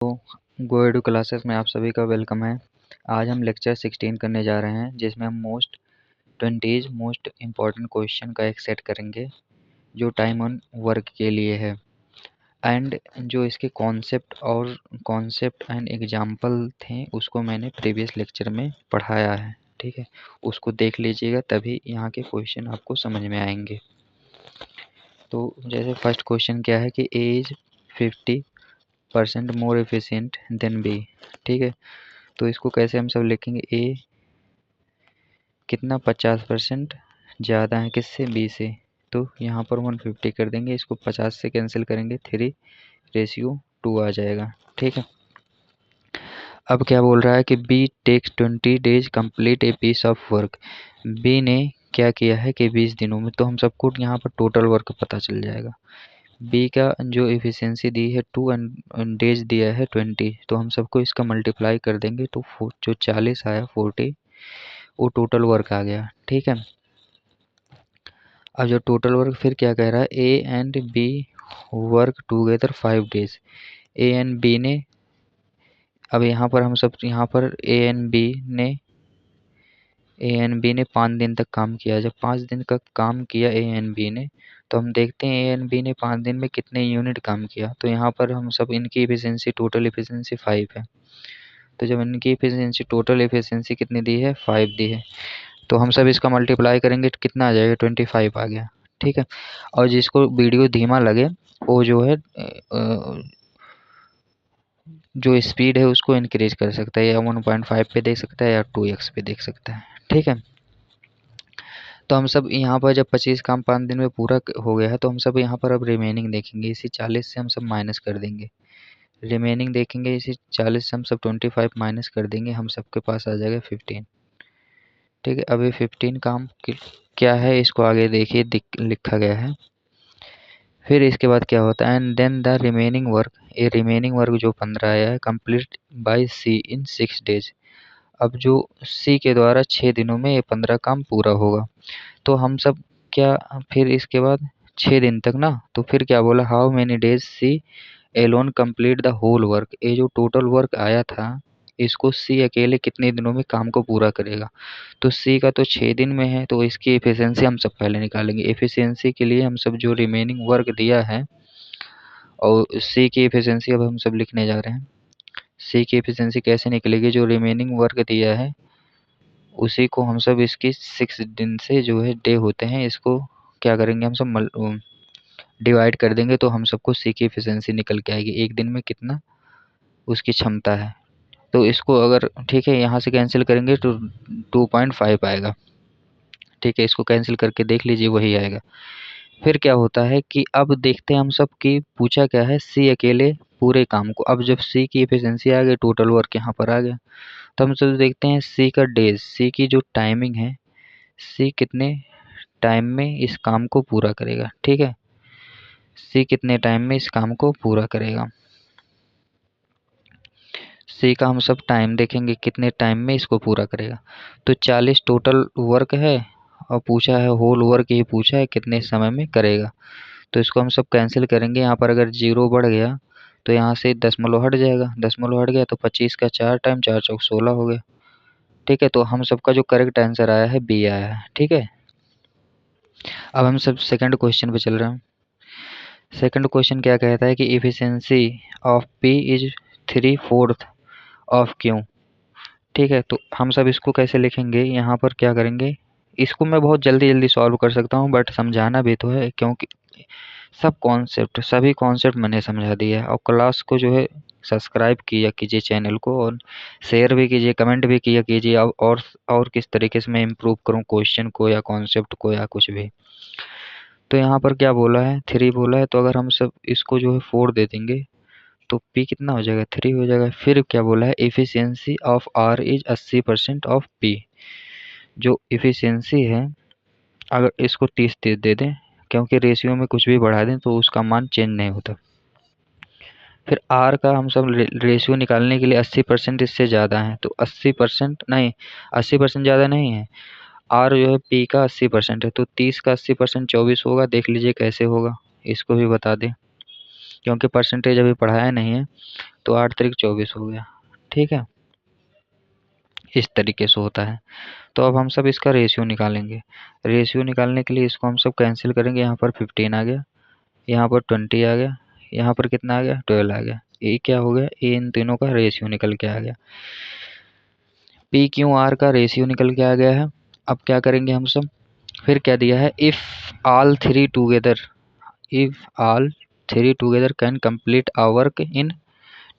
गो edu classes में आप सभी का वेलकम है। आज हम लेक्चर 16 करने जा रहे हैं, जिसमें हम 20 मोस्ट इम्पॉर्टेंट क्वेश्चन का एक सेट करेंगे जो टाइम ऑन वर्क के लिए है। एंड जो इसके कॉन्सेप्ट एंड एग्जाम्पल थे उसको मैंने प्रीवियस लेक्चर में पढ़ाया है, ठीक है। उसको देख लीजिएगा, तभी यहाँ के क्वेश्चन आपको समझ में आएंगे। तो जैसे फर्स्ट क्वेश्चन क्या है कि A is 50% more efficient than B, ठीक है। तो इसको कैसे हम सब लिखेंगे, ए कितना 50% ज़्यादा है किससे, बी से। तो यहाँ पर 150 कर देंगे, इसको 50 से कैंसिल करेंगे 3:2 आ जाएगा, ठीक है। अब क्या बोल रहा है कि B takes 20 days complete a piece of work. B ने क्या किया है कि 20 दिनों में, तो हम सबको यहाँ पर टोटल वर्क पता चल जाएगा। बी का जो एफिशिएंसी दी है 2 एंड डेज दिया है 20, तो हम सबको इसका मल्टीप्लाई कर देंगे तो जो 40 आया 40 वो टोटल वर्क आ गया, ठीक है। अब जो टोटल वर्क फिर क्या कह रहा है, A and B work together 5 days. A and B ने, अब यहाँ पर हम सब यहाँ पर ए एंड बी ने 5 दिन तक काम किया। जब 5 दिन का काम किया ए एंड बी ने, तो हम देखते हैं ए एंड बी ने 5 दिन में कितने यूनिट काम किया। तो यहाँ पर हम सब इनकी एफिशिएंसी टोटल एफिशिएंसी 5 है। तो जब इनकी एफिशिएंसी टोटल एफिशिएंसी कितनी दी है, 5 दी है, तो हम सब इसका मल्टीप्लाई करेंगे तो कितना आ जाएगा, 25 आ गया, ठीक है। और जिसको वीडियो धीमा लगे वो जो है जो स्पीड है उसको इंक्रीज कर सकता है, या 1.5 पे देख सकता है या 2x पे देख सकता है, ठीक है। तो हम सब यहाँ पर जब 25 काम 5 दिन में पूरा हो गया है, तो हम सब यहाँ पर अब रिमेनिंग देखेंगे। इसी 40 से हम सब माइनस कर देंगे, रिमेनिंग देखेंगे। इसी 40 से हम सब 25 माइनस कर देंगे, हम सबके पास आ जाएगा 15, ठीक है। अब ये 15 काम क्या है, इसको आगे देखिए लिखा गया है। फिर इसके बाद क्या होता है, and then the remaining work, ये रिमेनिंग वर्क जो 15 आया है complete by C in 6 days. अब जो सी के द्वारा 6 दिनों में ये 15 काम पूरा होगा। तो हम सब क्या, फिर इसके बाद 6 दिन तक ना, तो फिर क्या बोला, how many days C alone complete the whole work. ये जो टोटल वर्क आया था, इसको सी अकेले कितने दिनों में काम को पूरा करेगा। तो सी का तो 6 दिन में है, तो इसकी एफिशिएंसी हम सब पहले निकालेंगे। एफिशिएंसी के लिए हम सब जो रिमेनिंग वर्क दिया है और सी की एफिशिएंसी अब हम सब लिखने जा रहे हैं। सी की एफिशिएंसी कैसे निकलेगी, जो रिमेनिंग वर्क दिया है उसी को हम सब इसकी 6 दिन से जो है डे होते हैं, इसको क्या करेंगे, हम सब डिवाइड कर देंगे, तो हम सबको सी की एफिशिएंसी निकल के आएगी, एक दिन में कितना उसकी क्षमता है। तो इसको अगर ठीक है यहाँ से कैंसिल करेंगे तो 2.5 आएगा, ठीक है। इसको कैंसिल करके देख लीजिए, वही आएगा। फिर क्या होता है कि अब देखते हैं हम सब कि पूछा क्या है, सी अकेले पूरे काम को। अब जब सी की एफिशिएंसी आ गई, टोटल वर्क यहाँ पर आ गया, तो हम सब देखते हैं सी का डेज, सी की जो टाइमिंग है, सी कितने टाइम में इस काम को पूरा करेगा, ठीक है। सी कितने टाइम में इस काम को पूरा करेगा, सी का हम सब टाइम देखेंगे कितने टाइम में इसको पूरा करेगा। तो 40 टोटल वर्क है और पूछा है होल वर्क, ही पूछा है कितने समय में करेगा। तो इसको हम सब कैंसिल करेंगे। यहाँ पर अगर 0 बढ़ गया तो यहाँ से दशमलव हट जाएगा, दशमलव हट गया तो 25 का 4 टाइम 4 चौक 16 हो गया, ठीक है। तो हम सबका जो करेक्ट आंसर आया है बी आया है, ठीक है। अब हम सब सेकंड क्वेश्चन पे चल रहे हैं। सेकंड क्वेश्चन क्या कहता है कि efficiency of P is 3/4 of Q, ठीक है। तो हम सब इसको कैसे लिखेंगे, यहाँ पर क्या करेंगे, इसको मैं बहुत जल्दी जल्दी सॉल्व कर सकता हूँ, बट समझाना भी तो है, क्योंकि सभी कॉन्सेप्ट मैंने समझा दिया है। और क्लास को जो है सब्सक्राइब किया कीजिए चैनल को, और शेयर भी कीजिए, कमेंट भी किया कीजिए। और किस तरीके से मैं इम्प्रूव करूँ क्वेश्चन को या कॉन्सेप्ट को या कुछ भी। तो यहाँ पर क्या बोला है, 3 बोला है, तो अगर हम सब इसको जो है 4 दे देंगे तो P कितना हो जाएगा, 3 हो जाएगा। फिर क्या बोला है, efficiency of R is 80% of P। जो एफिशिएंसी है, अगर इसको 30 दे दें, क्योंकि रेशियो में कुछ भी बढ़ा दें तो उसका मान चेंज नहीं होता। फिर R का हम सब रेशियो निकालने के लिए 80% इससे ज़्यादा है, तो 80% नहीं, 80% ज़्यादा नहीं है। R जो है P का 80% है, तो 30 का 80% 24 होगा। देख लीजिए कैसे होगा, इसको भी बता दें, क्योंकि परसेंटेज अभी पढ़ाया नहीं है, तो 8 तारीख 24 हो गया। ठीक है, इस तरीके से होता है। तो अब हम सब इसका रेशियो निकालेंगे। रेशियो निकालने के लिए इसको हम सब कैंसिल करेंगे। यहाँ पर 15 आ गया, यहाँ पर 20 आ गया, यहाँ पर कितना आ गया 12 आ गया। ये क्या हो गया, ये इन तीनों का रेशियो निकल के आ गया। पी क्यू आर का रेशियो निकल के आ गया है। अब क्या करेंगे हम सब, फिर क्या दिया है, if all three together can complete our work in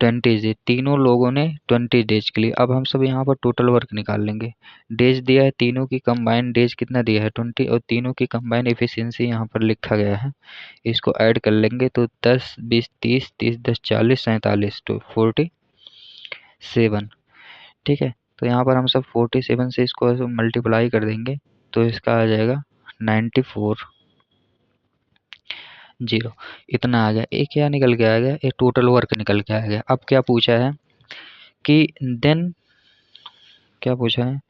20 days. तीनों लोगों ने 20 डेज के लिए। अब हम सब यहाँ पर टोटल वर्क निकाल लेंगे। डेज दिया है, तीनों की कंबाइंड डेज कितना दिया है 20, और तीनों की कंबाइंड एफिशिएंसी यहाँ पर लिखा गया है। इसको ऐड कर लेंगे तो 10 20 30 30 10 40 47 तो 47। ठीक है, तो यहाँ पर हम सब 47 से इसको मल्टीप्लाई कर देंगे तो इसका आ जाएगा 94 0। इतना आ गया। ये क्या निकल के आ गया, ये टोटल वर्क निकल के आ गया। अब क्या पूछा है कि देन, क्या पूछा है,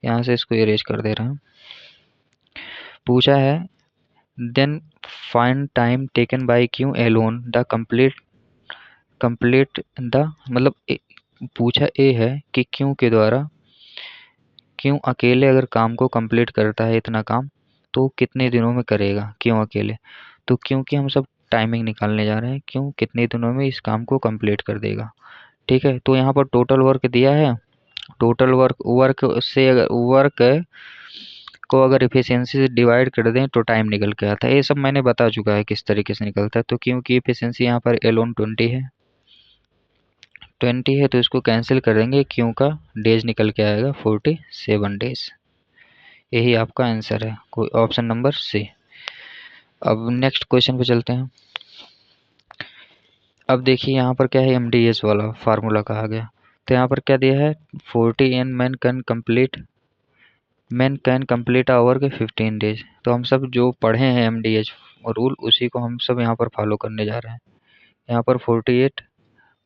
यहाँ से इसको इरेज कर दे रहा हूँ। पूछा है then find time taken by Q alone the complete the, मतलब पूछा ए है कि क्यों के द्वारा, क्यों अकेले अगर काम को कंप्लीट करता है इतना काम तो कितने दिनों में करेगा, क्यों अकेले। तो क्योंकि हम सब टाइमिंग निकालने जा रहे हैं, क्यों कितने दिनों में इस काम को कंप्लीट कर देगा। ठीक है, तो यहाँ पर टोटल वर्क दिया है। टोटल वर्क से अगर वर्क को अगर एफिशिएंसी से डिवाइड कर दें तो टाइम निकल के आता है। ये सब मैंने बता चुका है किस तरीके से निकलता है। तो क्योंकि एफिशिएंसी यहाँ पर एलोन 20 है तो इसको कैंसिल कर देंगे, क्यों का डेज निकल के आएगा 47 डेज। यही आपका आंसर है, कोई ऑप्शन नंबर सी। अब नेक्स्ट क्वेश्चन पे चलते हैं। अब देखिए यहाँ पर क्या है, MDS वाला फार्मूला कहा गया। तो यहाँ पर क्या दिया है, 40 n man can complete our के 15 डेज। तो हम सब जो पढ़े हैं MDH रूल उसी को हम सब यहाँ पर फॉलो करने जा रहे हैं। यहाँ पर 48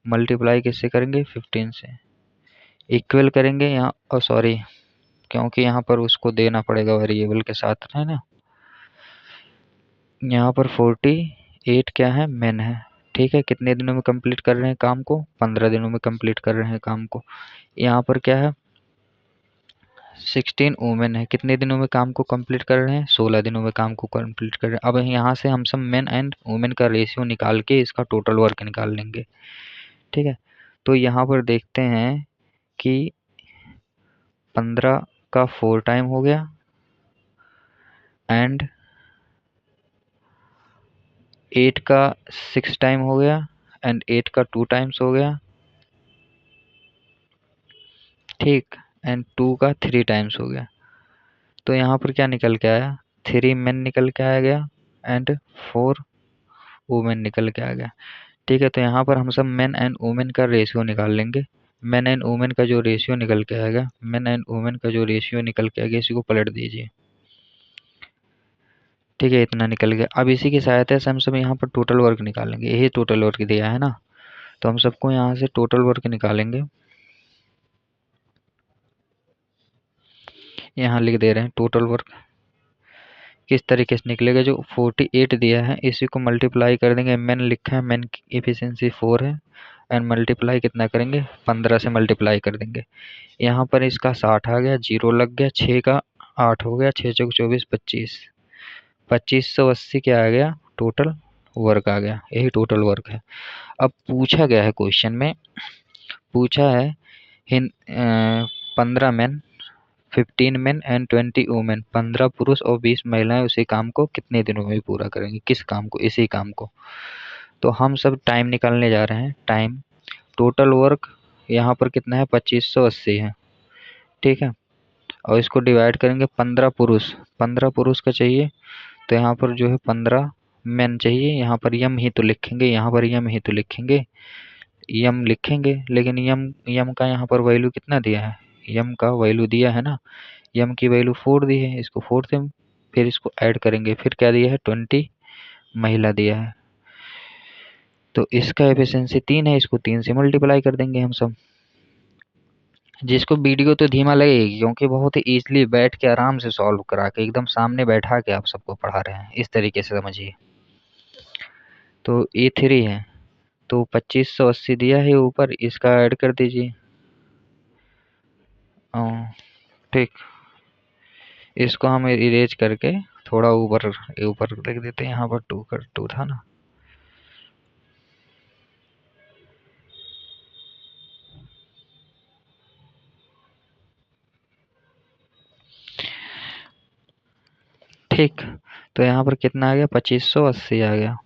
मल्टीप्लाई किससे करेंगे 15 से, इक्वल करेंगे यहाँ, सॉरी क्योंकि यहाँ पर उसको देना पड़ेगा वेरिएबल के साथ, है ना। यहाँ पर 48 क्या है, मैन है। ठीक है, कितने दिनों में कंप्लीट कर रहे हैं काम को, 15 दिनों में कंप्लीट कर रहे हैं काम को। यहाँ पर क्या है 16 वुमेन है, कितने दिनों में काम को कंप्लीट कर रहे हैं, 16 दिनों में काम को कंप्लीट कर रहे हैं। अब यहाँ से हम सब मेन एंड वुमेन का रेशियो निकाल के इसका टोटल वर्क निकाल लेंगे। ठीक है, तो यहाँ पर देखते हैं कि 15 का 4 टाइम हो गया एंड 8 का 6 टाइम हो गया एंड 8 का 2 टाइम्स हो गया। ठीक, एंड 2 का 3 टाइम्स हो गया। तो यहाँ पर क्या निकल के आया, 3 मेन निकल के आ गया एंड 4 वुमेन निकल के आ गया। ठीक है, तो यहाँ पर हम सब मेन एंड वुमेन का रेशियो निकाल लेंगे। मेन एंड वुमेन का जो रेशियो निकल के आएगा, मेन एंड वुमेन का जो रेशियो निकल के आएगा, इसी को पलट दीजिए। ठीक है, इतना निकल गया। अब इसी की सहायता से हम सब यहाँ पर टोटल वर्क निकालेंगे। यही टोटल वर्क दिया है ना, तो हम सबको यहाँ से टोटल वर्क निकालेंगे। यहाँ लिख दे रहे हैं टोटल वर्क किस तरीके से निकलेगा। जो 48 दिया है इसी को मल्टीप्लाई कर देंगे, मैन लिखा है, मैन की एफिशिएंसी 4 है एंड मल्टीप्लाई कितना करेंगे 15 से मल्टीप्लाई कर देंगे। यहाँ पर इसका 60 आ गया, 0 लग गया, 6 का 8 हो गया, 6 चौक 24 25, 2580 क्या आ गया टोटल वर्क आ गया। यही टोटल वर्क है। अब पूछा गया है क्वेश्चन में, पूछा है 15 मैन 15 मेन एंड 20 वुमेन, 15 पुरुष और 20 महिलाएं उसी काम को कितने दिनों में पूरा करेंगी, किस काम को, इसी काम को। तो हम सब टाइम निकालने जा रहे हैं। टाइम टोटल वर्क यहाँ पर कितना है 2580 है। ठीक है, और इसको डिवाइड करेंगे 15 पुरुष का चाहिए, तो यहाँ पर जो है 15 मेन चाहिए। यहाँ पर यम ही तो लिखेंगे, यहाँ पर यम ही तो लिखेंगे, यम लिखेंगे, लेकिन यम का यहाँ पर वैल्यू कितना दिया है, यम का वैल्यू दिया है ना, यम की वैल्यू 4 दी है, इसको 4 से फिर इसको ऐड करेंगे। फिर क्या दिया है 20 महिला दिया है, तो इसका एफिशिएंसी 3 है, इसको 3 से मल्टीप्लाई कर देंगे हम सब। जिसको वीडियो तो धीमा लगेगी क्योंकि बहुत ही इजीली बैठ के आराम से सॉल्व करा के एकदम सामने बैठा के आप सबको पढ़ा रहे हैं, इस तरीके से समझिए। तो A3 है, तो 2580 दिया है ऊपर, इसका ऐड कर दीजिए। ठीक, इसको हम इरेज करके थोड़ा ऊपर ऊपर लिख देते हैं, यहाँ पर 2 था ना। ठीक, तो यहाँ पर कितना आ गया, 2580 आ गया,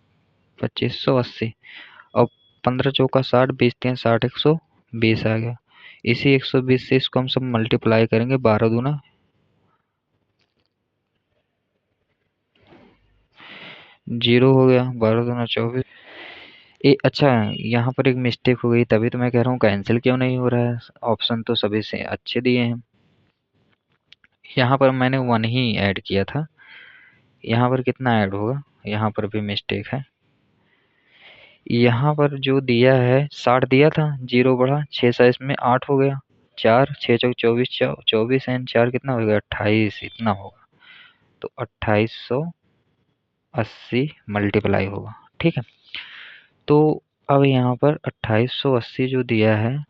2580। और 15 चौका 60, 20 3 60, 120 आ गया। इसी 120 से इसको हम सब मल्टीप्लाई करेंगे, 12 दूना 0 हो गया, 12 दूना 24। अच्छा, यहाँ पर एक मिस्टेक हो गई, तभी तो मैं कह रहा हूँ कैंसिल क्यों नहीं हो रहा है। ऑप्शन तो सभी से अच्छे दिए हैं, यहाँ पर मैंने 1 ही ऐड किया था, यहाँ पर कितना ऐड होगा, यहाँ पर भी मिस्टेक है। यहाँ पर जो दिया है 60 दिया था, 0 बढ़ा 6 सा इसमें 8 हो गया, 4 6 चौक 24, 24 एंड 4 कितना हो गया, 28 इतना होगा। तो 2880 मल्टीप्लाई होगा। ठीक है, तो अब यहाँ पर 2880 जो दिया है,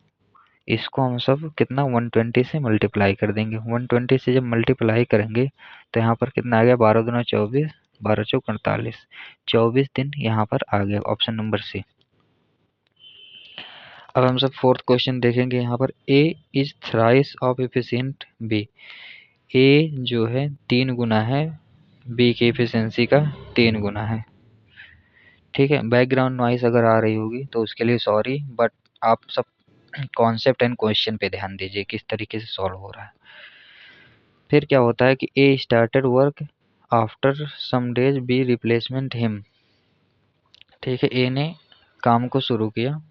इसको हम सब कितना 120 से मल्टीप्लाई कर देंगे। 120 से जब मल्टीप्लाई करेंगे तो यहाँ पर कितना आ गया, 12 दूना 24, 12 चौक 48, 24 दिन यहाँ पर आ गया, ऑप्शन नंबर सी। अब हम सब फोर्थ क्वेश्चन देखेंगे। यहाँ पर A is thrice of efficient B, A जो है 3 गुना है बी की एफिशिएंसी का 3 गुना है। ठीक है, बैकग्राउंड नॉइस अगर आ रही होगी तो उसके लिए सॉरी, बट आप सब कॉन्सेप्ट एंड क्वेश्चन पे ध्यान दीजिए किस तरीके से सॉल्व हो रहा है। फिर क्या होता है कि A started work after some days B replacement him. ठीक है, ए ने काम को शुरू किया,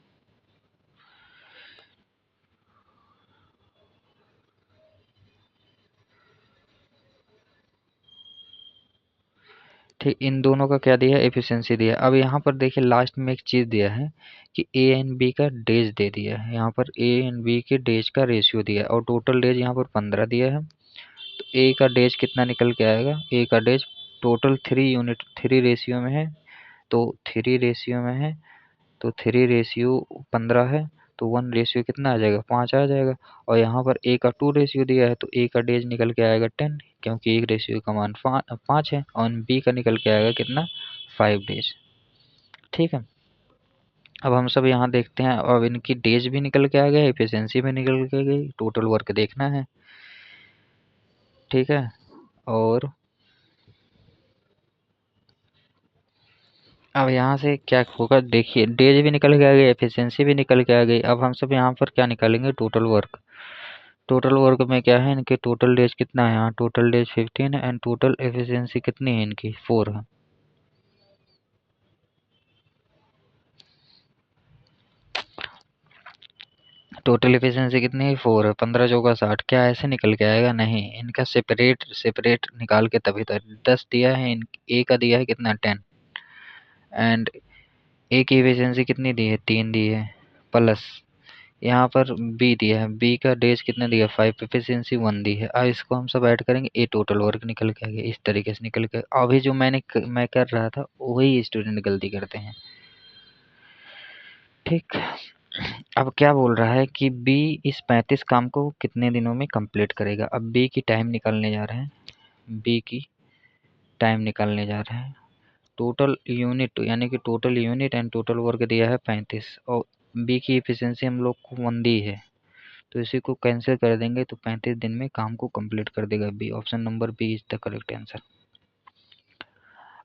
ठीक, इन दोनों का क्या दिया है, एफिशिएंसी दिया है। अब यहाँ पर देखिए लास्ट में एक चीज़ दिया है कि ए एंड बी का डेज दे दिया है, यहाँ पर ए एंड बी के डेज का रेशियो दिया है और टोटल डेज यहाँ पर 15 दिया है। तो ए का डेज कितना निकल के आएगा, ए का डेज टोटल 3 यूनिट 3 रेशियो में है, तो 3 रेशियो में है, तो 3 रेशियो 15 है, तो 1 रेशियो कितना आ जाएगा, 5 आ जाएगा। और यहाँ पर ए का 2 रेशियो दिया है, तो ए का डेज निकल के आएगा 10, क्योंकि एक रेशियो का मान 5 है। और बी का निकल के आएगा कितना, 5 डेज। ठीक है, अब हम सब यहाँ देखते हैं, अब इनकी डेज भी निकल के आ गए, एफिशिएंसी भी निकल के गई, टोटल वर्क देखना है। ठीक है, और अब यहाँ से क्या होगा, देखिए डेज भी निकल के आ गई, एफिशिएंसी भी निकल के आ गई। अब हम सब यहाँ पर क्या निकालेंगे, टोटल वर्क। टोटल वर्क में क्या है, इनके टोटल डेज कितना है, यहाँ टोटल डेज 15 है एंड टोटल एफिशिएंसी कितनी है इनकी, 4 है। टोटल एफिशिएंसी कितनी है, 4 है। 15 चौका 60, क्या ऐसे निकल के आएगा, नहीं, इनका सेपरेट सेपरेट निकाल के तभी तो 10 दिया है, ए का दिया है कितना 10, एंड ए की एफिशिएंसी कितनी दी है, 3 दी है, प्लस यहाँ पर बी दिया है, बी का डेज कितना दिया, 5, एफिशिएंसी 1 दी है। अब इसको हम सब ऐड करेंगे, ए टोटल वर्क निकल के आ गया, इस तरीके से निकल के। अभी जो मैं कर रहा था वही स्टूडेंट गलती करते हैं। ठीक, अब क्या बोल रहा है कि बी इस 35 काम को कितने दिनों में कंप्लीट करेगा। अब बी की टाइम निकालने जा रहे हैं, बी की टाइम निकालने जा रहे हैं। टोटल यूनिट यानी कि total unit and total work दिया है 35, और बी की एफिशिएंसी हम लोग को 1 दी है, तो इसी को कैंसिल कर देंगे, तो 35 दिन में काम को कंप्लीट कर देगा B. Option number B is the correct answer.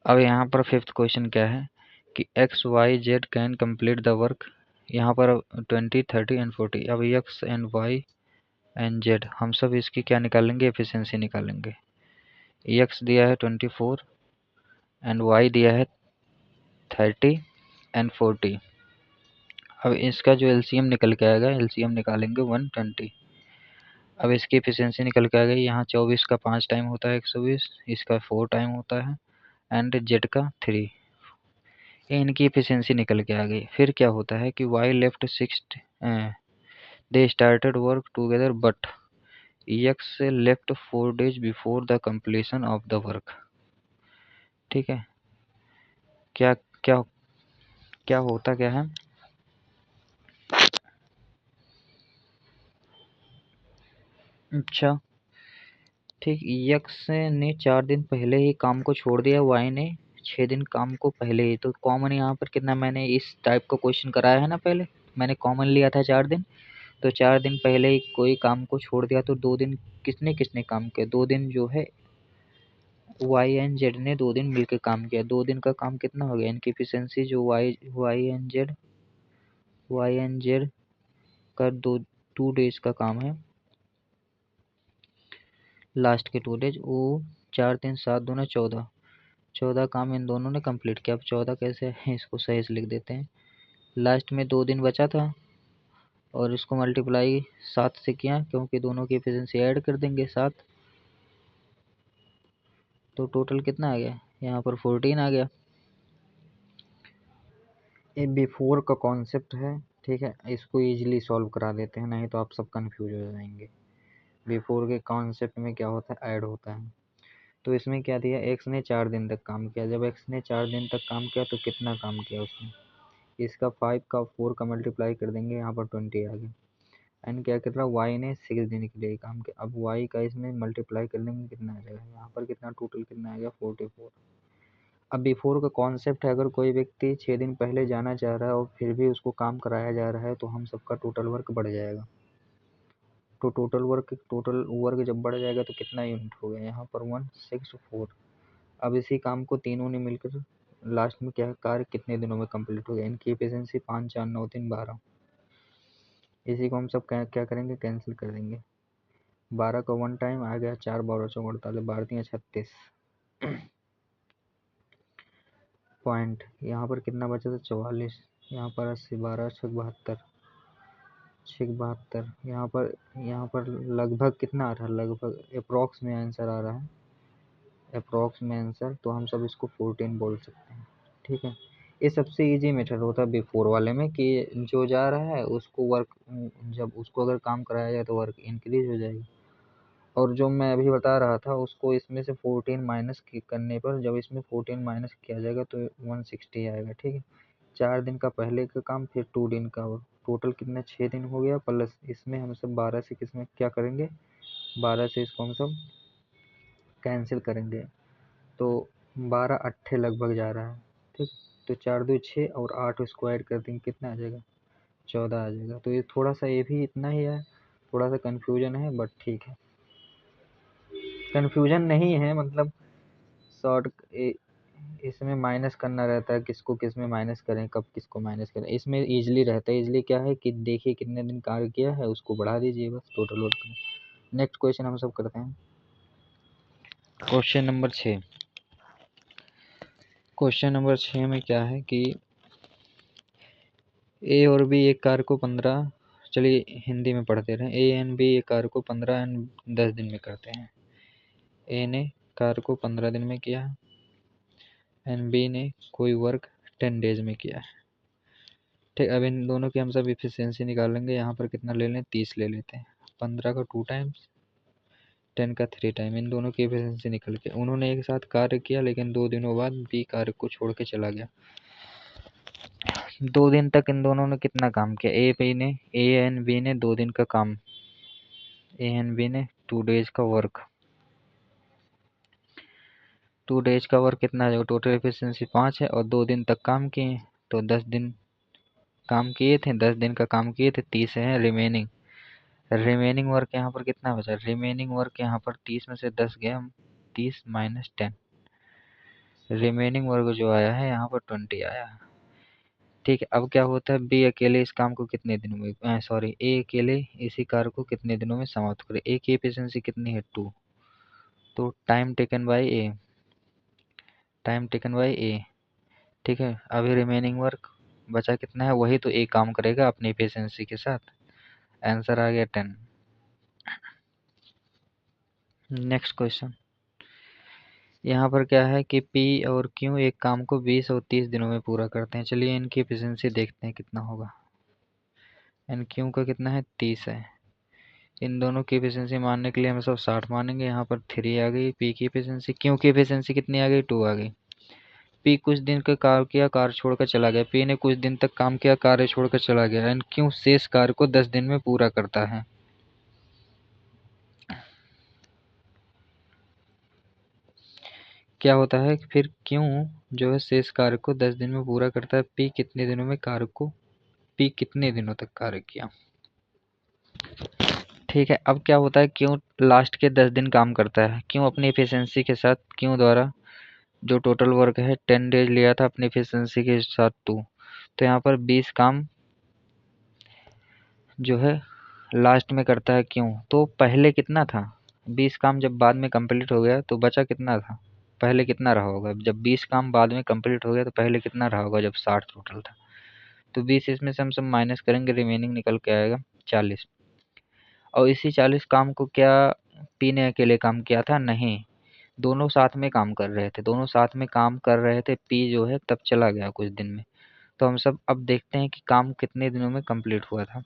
अब यहाँ पर फिफ्थ क्वेश्चन क्या है कि X Y Z can complete the work. यहाँ पर 20 30 एंड 40। अब X and Y and Z हम सब इसकी क्या निकालेंगे, एफिशिएंसी निकालेंगे। एक्स दिया है 24 एंड वाई दिया है 30 एंड 40। अब इसका जो एलसीएम निकल के आएगा, एलसीएम निकालेंगे 120। अब इसकी एफिशिएंसी निकल के आ गई, यहाँ 24 का 5 टाइम होता है 120, इसका 4 टाइम होता है एंड जेड का 3। ये इनकी एफिशिएंसी निकल के आ गई। फिर क्या होता है कि Y left 6, they started work together but X left 4 days before the completion of the work. ठीक है, क्या क्या क्या होता क्या है अच्छा, ठीक। यक्स ने 4 दिन पहले ही काम को छोड़ दिया, वाई ने 6 दिन काम को पहले ही। तो कॉमन यहाँ पर कितना, मैंने इस टाइप का क्वेश्चन कराया है ना पहले, मैंने कॉमन लिया था 4 दिन। तो 4 दिन पहले ही कोई काम को छोड़ दिया, तो 2 दिन किसने किसने काम किया? 2 दिन जो है वाई एंड जेड ने 2 दिन मिलकर काम किया। 2 दिन का काम कितना हो गया? इनकी एफिशिएंसी जो वाई एंड जेड का 2 डेज का काम है, लास्ट के 2 डेज, वो 4 3 7 दूना 14, 14 काम इन दोनों ने कंप्लीट किया। अब 14 कैसे है, इसको सही से लिख देते हैं। लास्ट में 2 दिन बचा था और इसको मल्टीप्लाई 7 से किया, क्योंकि दोनों की एफिशिएंसी ऐड कर देंगे 7, तो टोटल कितना आ गया? यहाँ पर 14 आ गया। ये बिफोर का कॉन्सेप्ट है, ठीक है। इसको इजीली सॉल्व करा देते हैं, नहीं तो आप सब कंफ्यूज हो जाएंगे। बिफोर के कॉन्सेप्ट में क्या होता है? ऐड होता है। तो इसमें क्या दिया? एक्स ने 4 दिन तक काम किया। जब एक्स ने 4 दिन तक काम किया तो कितना काम किया उसने? इसका 5 का 4 का मल्टीप्लाई कर देंगे, यहाँ पर 20 आ गया। एंड क्या कर रहा है? वाई ने 6 दिन के लिए काम किया। अब वाई का इसमें मल्टीप्लाई कर देंगे, कितना आ जाएगा? यहाँ पर कितना टोटल कितना आ गया? 44। अब बिफोर का कॉन्सेप्ट है, अगर कोई व्यक्ति 6 दिन पहले जाना चाह रहा है और फिर भी उसको काम कराया जा रहा है, तो हम सबका टोटल वर्क बढ़ जाएगा। तो टोटल वर्क जब बढ़ जाएगा तो कितना यूनिट हो गया? यहाँ पर 164। अब इसी काम को तीनों ने मिलकर लास्ट में क्या कार्य कितने दिनों में कंप्लीट हो गया? इनकी एफिशिएंसी 5 4 9 3 12। इसी को हम सब क्या करेंगे? कैंसिल कर देंगे। 12 का 1 टाइम आ गया, 4 12 चौक 48, 12 36 पॉइंट। यहाँ पर कितना बचा था? 44। यहाँ पर 80, 12 6 72, 6 72। यहाँ पर लगभग कितना आ रहा है? लगभग अप्रॉक्स में आंसर आ रहा है, अप्रॉक्स में आंसर। तो हम सब इसको 14 बोल सकते हैं, ठीक है। ये सबसे इजी मेथड होता है बिफोर वाले में, कि जो जा रहा है उसको वर्क, जब उसको अगर काम कराया जाए तो वर्क इंक्रीज हो जाएगी। और जो मैं अभी बता रहा था उसको इसमें से 14 माइनस करने पर, जब इसमें 14 माइनस किया जाएगा तो 160 आएगा, ठीक है। 4 दिन का पहले का काम, फिर 2 दिन का, और टोटल कितना? 6 दिन हो गया। प्लस इसमें हम सब 12 से किसमें क्या करेंगे? 12 से इसको हम सब कैंसिल करेंगे, तो 12 अट्ठे लगभग जा रहा है, ठीक। तो 4 2 6 और 8 इसको ऐड कर देंगे, कितना आ जाएगा? 14 आ जाएगा। तो ये थोड़ा सा, ये भी इतना ही है, थोड़ा सा कन्फ्यूजन है, बट ठीक है। कन्फ्यूजन नहीं है, मतलब शॉर्ट इसमें माइनस करना रहता है, किसको किस में माइनस करें, कब किसको माइनस करें, इसमें इजीली रहता है। इजीली क्या है कि देखिए कितने दिन कार्य किया है, उसको बढ़ा दीजिए, बस टोटल वर्क में। नेक्स्ट क्वेश्चन हम सब करते हैं। Question number 6। क्वेश्चन नंबर 6 में क्या है कि ए और बी एक कार को 15, चलिए हिंदी में पढ़ते रहे। ए एंड बी एक कार को 15 एंड 10 दिन में करते हैं। ए ने कार को 15 दिन में किया एंड बी ने कोई वर्क 10 डेज में किया है, ठीक। अब इन दोनों की हम सब इफिशियंसी निकालेंगे। यहाँ पर कितना ले लें? 30 ले लेते हैं। 15 का 2 टाइम्स, 10 का 3 टाइम, इन दोनों की एफिशिएंसी निकल के। उन्होंने एक साथ कार्य किया, लेकिन 2 दिनों बाद बी कार्य को छोड़ के चला गया। 2 दिन तक इन दोनों ने कितना काम किया? ए एंड बी ने 2 दिन का काम, ए एंड बी ने 2 डेज का वर्क। 2 डेज का वर्क कितना है? टोटल एफिशिएंसी 5 है और 2 दिन तक काम किए, तो 10 दिन काम किए थे, 10 दिन का काम किए थे, 30 है रिमेनिंग। रिमेनिंग वर्क यहाँ पर कितना बचा? रिमेनिंग वर्क यहाँ पर 30 में से 10 गया, 30 माइनस 10, रिमेनिंग वर्क जो आया है यहाँ पर 20 आया, ठीक है। अब क्या होता है? बी अकेले इस काम को कितने दिनों में, सॉरी, ए अकेले इसी कार्य को कितने दिनों में समाप्त करे? ए की एफिशिएंसी कितनी है? 2, तो time taken by A, time taken by A, ठीक है। अभी रिमेनिंग वर्क बचा कितना है? वही तो ए काम करेगा अपनी एफिशिएंसी के साथ। आंसर आ गया 10। Next question. यहाँ पर क्या है कि P और Q एक काम को 20 और 30 दिनों में पूरा करते हैं। चलिए इनकी एफिशिएंसी देखते हैं कितना होगा। एंड Q का कितना है? 30 है। इन दोनों की एफिशिएंसी मानने के लिए हम सब 60 मानेंगे। यहाँ पर 3 आ गई। P की एफिशिएंसी, Q की एफिशिएंसी कितनी आ गई? 2 आ गई। P कुछ दिन का कार्य किया, कार्य छोड़कर चला गया। P ने कुछ दिन तक काम किया, कार्य छोड़कर चला गया। एंड Q शेष कार्य को 10 दिन में पूरा करता है। क्या होता है फिर क्यों जो है शेष कार्य को 10 दिन में पूरा करता है, पी कितने दिनों में कार्य को, पी कितने दिनों तक कार्य किया। ठीक है, अब क्या होता है क्यों लास्ट के 10 दिन काम करता है, क्यों अपनी एफिशिएंसी के साथ, क्यों द्वारा जो टोटल वर्क है 10 डेज लिया था अपनी एफिशिएंसी के साथ 2, तो यहाँ पर 20 काम जो है लास्ट में करता है। क्यों, तो पहले कितना था 20 काम, जब बाद में कंप्लीट हो गया तो बचा कितना था, पहले कितना रहा होगा, जब 20 काम बाद में कंप्लीट हो गया तो पहले कितना रहा होगा जब 60 टोटल था। तो 20 इसमें से हम सब माइनस करेंगे, रिमेनिंग निकल के आएगा 40। और इसी 40 काम को क्या पी ने अकेले काम किया था, नहीं, दोनों साथ में काम कर रहे थे, दोनों साथ में काम कर रहे थे। पी जो है तब चला गया कुछ दिन में। तो हम सब अब देखते हैं कि काम कितने दिनों में कंप्लीट हुआ था,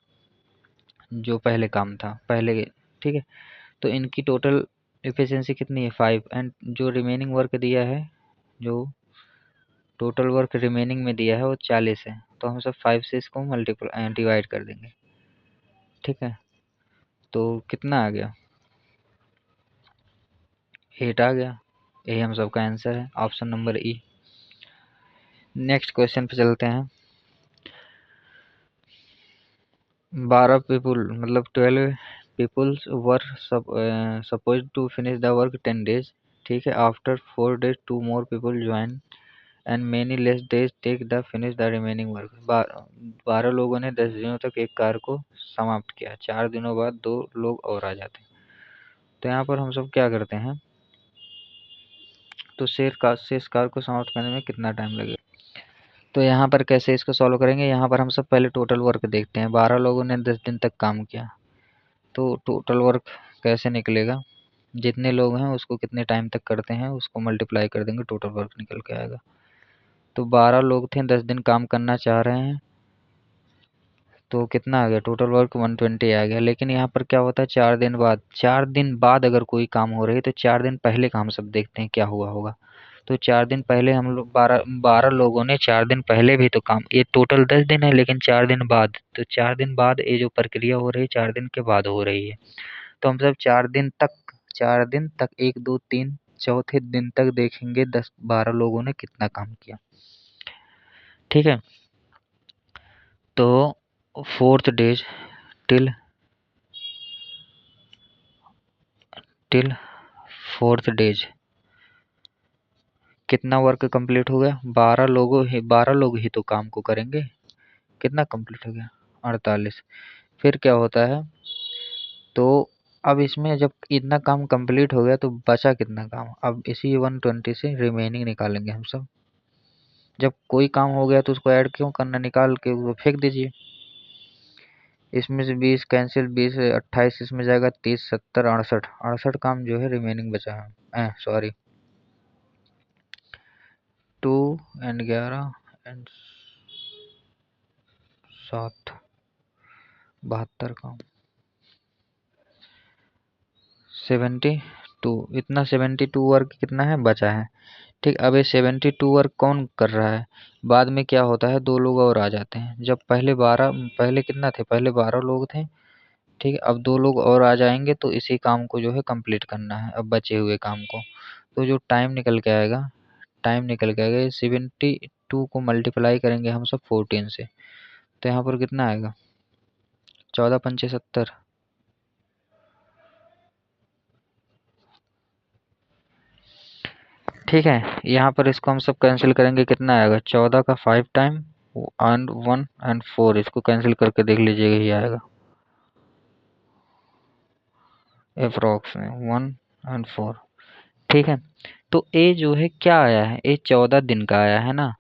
जो पहले काम था पहले। ठीक है, तो इनकी टोटल एफिशिएंसी कितनी है 5, एंड जो रिमेनिंग वर्क दिया है, जो टोटल वर्क रिमेनिंग में दिया है वो 40 है। तो हम सब 5 से इसको मल्टीप्लाई डिवाइड कर देंगे। ठीक है, तो कितना आ गया 8 आ गया। यही हम सबका आंसर है, option number E. Next question पे चलते हैं। 12 पीपुल मतलब 12 peoples were suppose to finish the work 10 days. ठीक है, after 4 days 2 more people join and many less days take the finish the remaining work. 12 लोगों ने 10 दिनों तक एक कार्य को समाप्त किया, 4 दिनों बाद 2 लोग और आ जाते हैं। तो यहाँ पर हम सब क्या करते हैं, तो शेष कार्य को समाप्त करने में कितना टाइम लगेगा। तो यहाँ पर कैसे इसको सॉल्व करेंगे, यहाँ पर हम सब पहले टोटल वर्क देखते हैं। 12 लोगों ने 10 दिन तक काम किया, तो टोटल वर्क कैसे निकलेगा, जितने लोग हैं उसको कितने टाइम तक करते हैं उसको मल्टीप्लाई कर देंगे, टोटल वर्क निकल के आएगा। तो 12 लोग थे, 10 दिन काम करना चाह रहे हैं, तो कितना आ गया टोटल वर्क 120 आ गया। लेकिन यहाँ पर क्या होता है 4 दिन बाद, 4 दिन बाद अगर कोई काम हो रही है तो 4 दिन पहले का हम सब देखते हैं क्या हुआ होगा। तो 4 दिन पहले हम लोग 12 लोगों ने 4 दिन पहले भी तो काम, ये टोटल 10 दिन है लेकिन 4 दिन बाद, तो 4 दिन बाद ये जो प्रक्रिया हो रही है 4 दिन के बाद हो रही है। तो हम सब 4 दिन तक 1 2 3 चौथे दिन तक देखेंगे 10-12 लोगों ने कितना काम किया। ठीक है, तो 4th days till 4th days कितना वर्क कंप्लीट हो गया, 12 लोग ही तो काम को करेंगे, कितना कंप्लीट हो गया 48। फिर क्या होता है, तो अब इसमें जब इतना काम कंप्लीट हो गया तो बचा कितना काम, अब इसी 120 से रिमेनिंग निकालेंगे हम सब। जब कोई काम हो गया तो उसको ऐड क्यों करना, निकाल के उसको फेंक दीजिए। इसमें से 20 कैंसिल, 20 28 इसमें जाएगा, 30 70 68 काम जो है रिमेनिंग बचा है, सॉरी 2 एंड 11 एंड 7 72 काम 72, इतना 72 वर्क कितना है बचा है। ठीक, अब ये 72 वर्क कौन कर रहा है, बाद में क्या होता है 2 लोग और आ जाते हैं। जब पहले कितना थे, पहले 12 लोग थे। ठीक है, अब 2 लोग और आ जाएंगे तो इसी काम को जो है कंप्लीट करना है, अब बचे हुए काम को। तो जो टाइम निकल के आएगा, 72 को मल्टीप्लाई करेंगे हम सब 14 से, तो यहाँ पर कितना आएगा 14 पंचे 70। ठीक है, यहाँ पर इसको हम सब कैंसिल करेंगे, कितना आएगा 14 का 5 टाइम एंड 1 एंड 4, इसको कैंसिल करके देख लीजिएगा ये आएगा अप्रोक्स में 1 एंड 4। ठीक है, तो ए जो है क्या आया है, ए 14 दिन का आया है ना।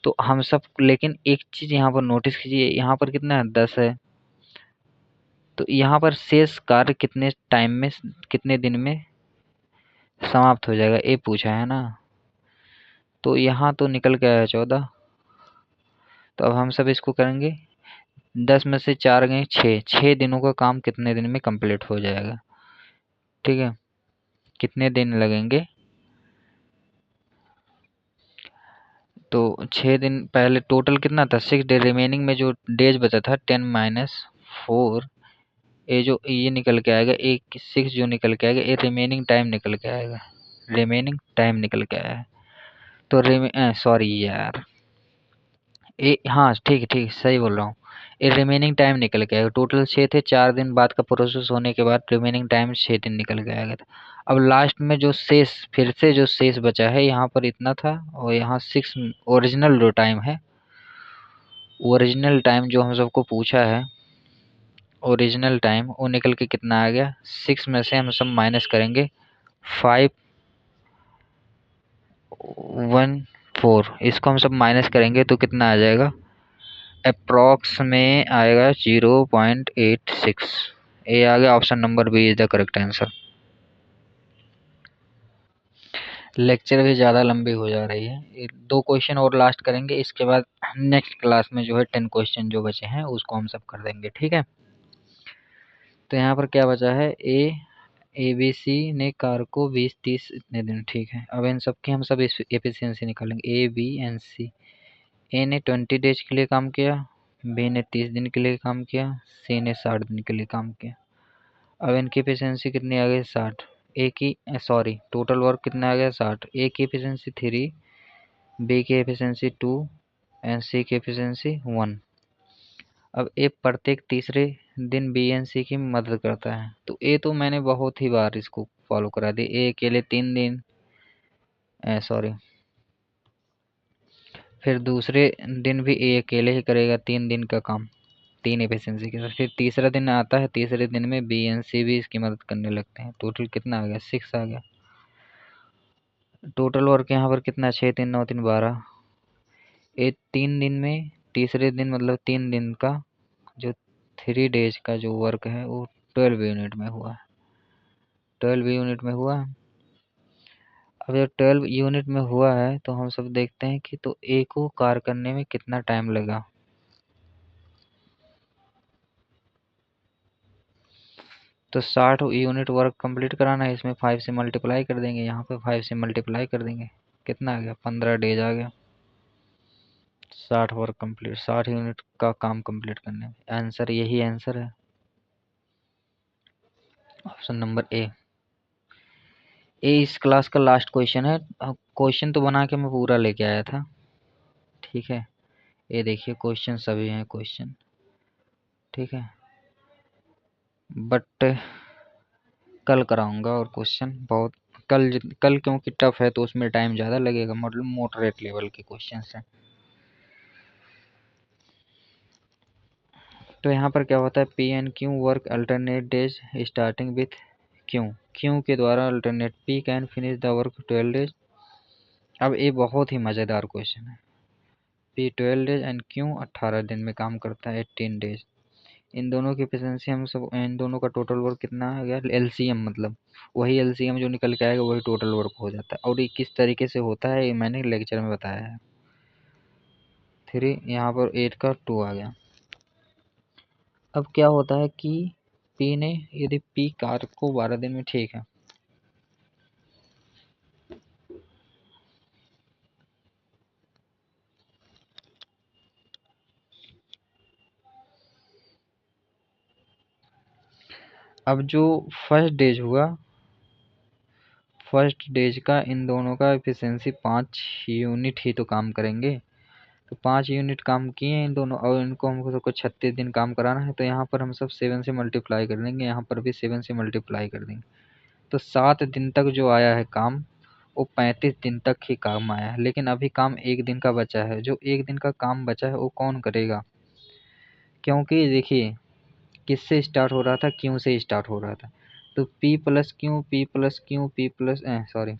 तो हम सब लेकिन एक चीज यहाँ पर नोटिस कीजिए, यहाँ पर कितना है 10 है, तो यहाँ पर शेष कार्य कितने टाइम में, कितने दिन में समाप्त हो जाएगा, ये पूछा है ना। तो यहाँ तो निकल के आया 14। तो अब हम सब इसको करेंगे, 10 में से 4 गए 6, 6 दिनों का काम कितने दिन में कंप्लीट हो जाएगा। ठीक है, कितने दिन लगेंगे, तो 6 दिन पहले टोटल कितना था 6 डे, रिमेनिंग में जो डेज बचा था 10 माइनस 4, ये जो ये निकल के आएगा, एक 6 जो निकल के आएगा, ये रिमेनिंग टाइम निकल के आएगा। रिमेनिंग टाइम निकल के आया है। तो सॉरी यार, हाँ ठीक है ठीक है, सही बोल रहा हूँ। ये रिमेनिंग टाइम निकल के आएगा। टोटल 6 थे, 4 दिन बाद का प्रोसेस होने के बाद रिमेनिंग टाइम 6 दिन निकल के आएगा था। अब लास्ट में जो शेष, फिर से जो शेष बचा है, यहाँ पर इतना था और यहाँ 6 ओरिजिनल जो टाइम है, ओरिजिनल टाइम जो हम सबको पूछा है, ओरिजिनल टाइम वो निकल के कितना आ गया, 6 में से हम सब माइनस करेंगे 514, इसको हम सब माइनस करेंगे तो कितना आ जाएगा, अप्रॉक्स में आएगा 0.86। ये आ गया, option number B is the correct answer. Lecture भी ज़्यादा लंबी हो जा रही है, 2 क्वेश्चन और लास्ट करेंगे, इसके बाद नेक्स्ट क्लास में जो है 10 क्वेश्चन जो बचे हैं उसको हम सब कर देंगे, ठीक है। तो यहाँ पर क्या बचा है, ABC ने कार को 20-30 इतने दिन, ठीक है। अब इन सब की हम सब एफिशिएंसी निकालेंगे, A B and C। ए ने 20 डेज के लिए काम किया, बी ने 30 दिन के लिए काम किया, सी ने 60 दिन के लिए काम किया। अब इनकी एफिशिएंसी कितनी आ गई, 60। ए की सॉरी टोटल वर्क कितना आ गया, 60। ए की एफिशिएंसी 3, बी की एफिशिएंसी 2 एंड सी की एफिशिएंसी 1। अब ए प्रत्येक तीसरे दिन बी एंड सी की मदद करता है। तो ए तो मैंने बहुत ही बार इसको फॉलो करा दी। ए अकेले 3 दिन, सॉरी, फिर दूसरे दिन भी ए अकेले ही करेगा 3 दिन का काम, 3 एफिशिएंसी के साथ। फिर तीसरा दिन आता है, तीसरे दिन में बी एंड सी भी इसकी मदद करने लगते हैं। टोटल कितना आ गया, 6 आ गया। टोटल वर्क यहाँ पर कितना, 6 3 9 3 12। ये 3 दिन में, तीसरे दिन मतलब 3 दिन का जो 3 डेज का जो वर्क है वो 12 यूनिट में हुआ है, 12 यूनिट में हुआ है। अब जब 12 यूनिट में हुआ है तो हम सब देखते हैं कि तो ए को कार करने में कितना टाइम लगा। तो 60 यूनिट वर्क कंप्लीट कराना है, इसमें 5 से मल्टीप्लाई कर देंगे, यहाँ पे 5 से मल्टीप्लाई कर देंगे, कितना आ गया, 15 डेज आ गया। 60 वर्क कंप्लीट, 60 यूनिट का काम कंप्लीट करने में। आंसर यही आंसर है, ऑप्शन नंबर ए। इस क्लास का लास्ट क्वेश्चन है। क्वेश्चन तो बना के मैं पूरा लेके आया था, ठीक है। ये देखिए क्वेश्चन सभी हैं क्वेश्चन, ठीक है, बट कल कराऊंगा और क्वेश्चन बहुत, कल क्योंकि टफ है तो उसमें टाइम ज़्यादा लगेगा, मतलब मॉडरेट लेवल के क्वेश्चन हैं। तो यहाँ पर क्या होता है, P and Q work alternate days starting with Q, Q के द्वारा alternate P can finish the work 12 days. अब ये बहुत ही मज़ेदार क्वेश्चन है। पी 12 डेज एंड क्यू 18 दिन में काम करता है, 18 डेज। इन दोनों की एफिशिएंसी हम सब, इन दोनों का टोटल वर्क कितना आ गया, एलसीएम, मतलब वही एलसीएम जो निकल के आएगा वही टोटल वर्क हो जाता है। और ये किस तरीके से होता है ये मैंने लेक्चर में बताया है। 3 यहाँ पर 8 का 2 आ गया। अब क्या होता है कि पी ने, यदि पी कार को 12 दिन में, ठीक है, अब जो फर्स्ट डेज हुआ, फर्स्ट डेज का इन दोनों का एफिशिएंसी 5 यूनिट ही तो काम करेंगे। तो 5 यूनिट काम किए इन दोनों, और इनको हमको सबको 36 दिन काम कराना है। तो यहाँ पर हम सब 7 से मल्टीप्लाई कर देंगे, यहाँ पर भी 7 से मल्टीप्लाई कर देंगे। तो 7 दिन तक जो आया है काम वो 35 दिन तक ही काम आया है। लेकिन अभी काम 1 दिन का बचा है, जो 1 दिन का काम बचा है वो कौन करेगा, क्योंकि देखिए किससे स्टार्ट हो रहा था, क्यों से स्टार्ट हो रहा था। तो P plus Q, P plus Q, P plus sorry,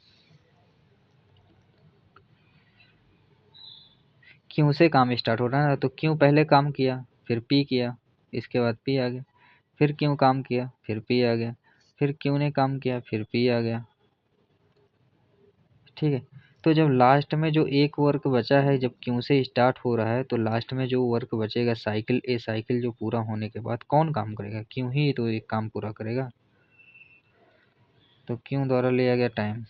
Q से काम स्टार्ट हो रहा है। तो क्यू पहले काम किया, फिर P किया, इसके बाद P आ गया, फिर क्यू काम किया, फिर P आ गया, फिर क्यू ने काम किया, फिर P आ गया, ठीक है। तो जब लास्ट में जो एक वर्क बचा है, जब क्यू से स्टार्ट हो रहा है, तो लास्ट में जो वर्क बचेगा साइकिल, ए साइकिल जो पूरा होने के बाद कौन काम करेगा, क्यू ही तो एक काम पूरा करेगा। तो क्यू द्वारा लिया गया टाइम,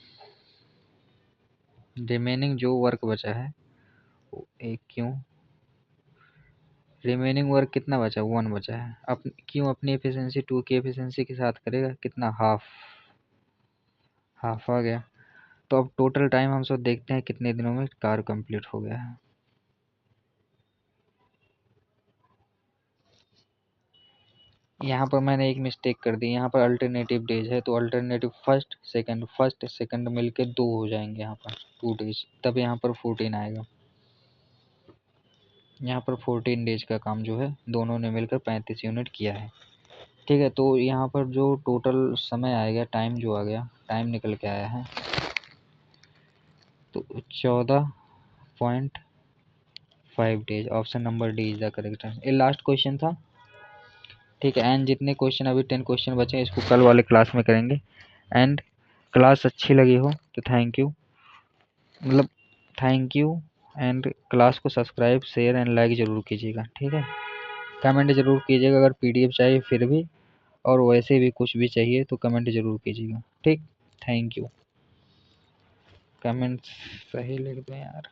रिमेनिंग जो वर्क बचा है एक क्यू, रिमेनिंग वर्क कितना बचा, 1 बचा है। क्यों अपनी एफिशिएंसी 2 की एफिशिएंसी के साथ करेगा, कितना, हाफ, हाफ आ गया। तो अब टोटल टाइम हम सब देखते हैं कितने दिनों में कार कंप्लीट हो गया है। यहाँ पर मैंने एक मिस्टेक कर दी, यहाँ पर अल्टरनेटिव डेज है तो अल्टरनेटिव फर्स्ट सेकंड मिलके 2 हो जाएंगे, यहाँ पर 2 डेज, तब यहाँ पर 14 आएगा। यहाँ पर 14 डेज का काम जो है दोनों ने मिलकर 35 यूनिट किया है। ठीक है, तो यहाँ पर जो टोटल समय आएगा, टाइम जो आ गया, टाइम निकल के आया है तो 14.5 days. Option number D is the correct answer. ये लास्ट क्वेश्चन था। ठीक है, एंड जितने क्वेश्चन अभी 10 क्वेश्चन बचे हैं इसको कल वाले क्लास में करेंगे। एंड क्लास अच्छी लगी हो तो थैंक यू, मतलब थैंक यू, एंड क्लास को सब्सक्राइब शेयर एंड लाइक ज़रूर कीजिएगा। ठीक है, कमेंट ज़रूर कीजिएगा अगर पीडीएफ चाहिए फिर भी, और वैसे भी कुछ भी चाहिए तो कमेंट ज़रूर कीजिएगा। ठीक, थैंक यू। कमेंट सही लिख दो यार।